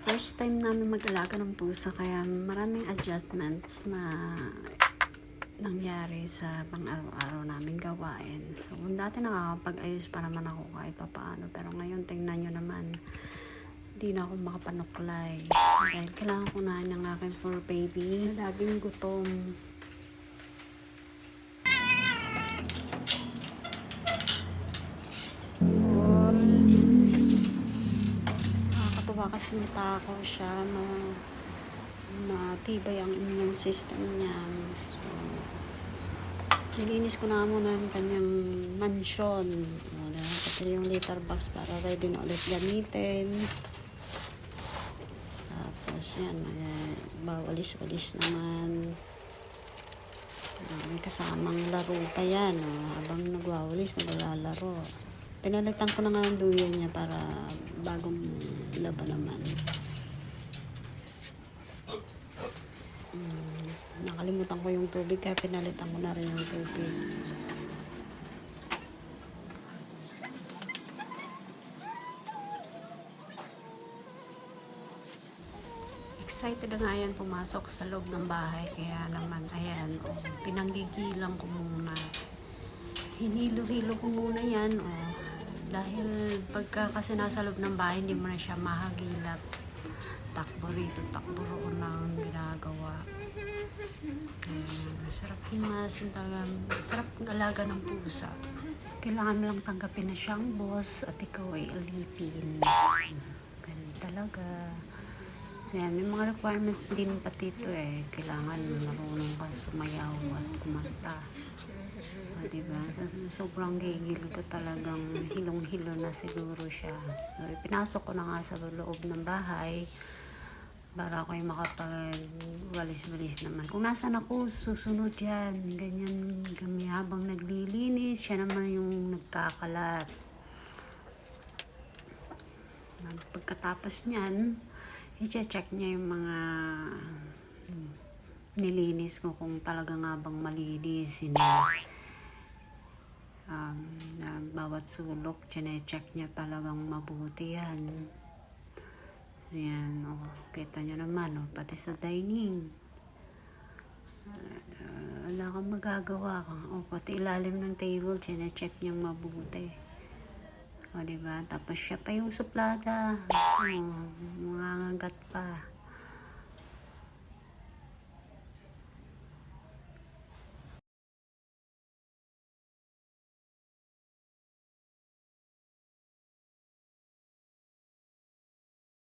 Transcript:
First time namin mag-alaga ng pusa kaya maraming adjustments na nangyari sa pang-araw-araw namin gawain. So, dati nakakapag-ayos pa naman ako kahit papaano. Pero ngayon, tingnan nyo naman, hindi na ako makapanuklay. Dahil kailangan ko na ng aking fur baby na laging gutom. Nakakatuwa kasi matakaw siya, matibay ang immune system niya. So, nilinis ko na muna ang kanyang mansion. Pati yung litter box para ready na ulit gamitin. Tapos yan, bawalis-walis naman. May kasamang laro pa yan. Habang nagwawalis, naglalaro. Pinalitan ko na nga ang duyan niya para bagong laba naman. Nakalimutan ko yung tubig kaya pinalitan ko na rin yung tubig. Excited na nga yan pumasok sa loob ng bahay kaya naman ayan, pinanggigilan ko muna. Hinilo-hilo ko muna yan dahil pagka kasi nasa loob ng bahay hindi mo na siya mahagilap. Takbo rito, takbo roon ang ginagawa. Sarap himasin talaga. Sarap alaga ng pusa. Kailangan lang tanggapin na siyang boss at ikaw ay alipin. Ganun talaga. So yan, may mga requirements din pati ito Kailangan marunong ka sumayaw at kumanta. Diba? Sobrang gigil ko talagang hilong-hilo na siguro siya. So, pinasok ko na nga sa loob ng bahay para ako'y makapag-walis-walis naman. Kung nasaan ako, susunod yan. Ganyan kami habang naglilinis. Siya naman yung nagkakalat. Pagkatapos niyan, i-check niya yung mga nilinis ko kung talaga nga bang malinis. Bawat sulok, check niya talagang mabuti yan. So yan, kita nyo naman, pati sa dining. Wala kang magagawa. Pati ilalim ng table, check niyang mabuti. Diba? Tapos siya pa yung suplada. Mga ngagat pa.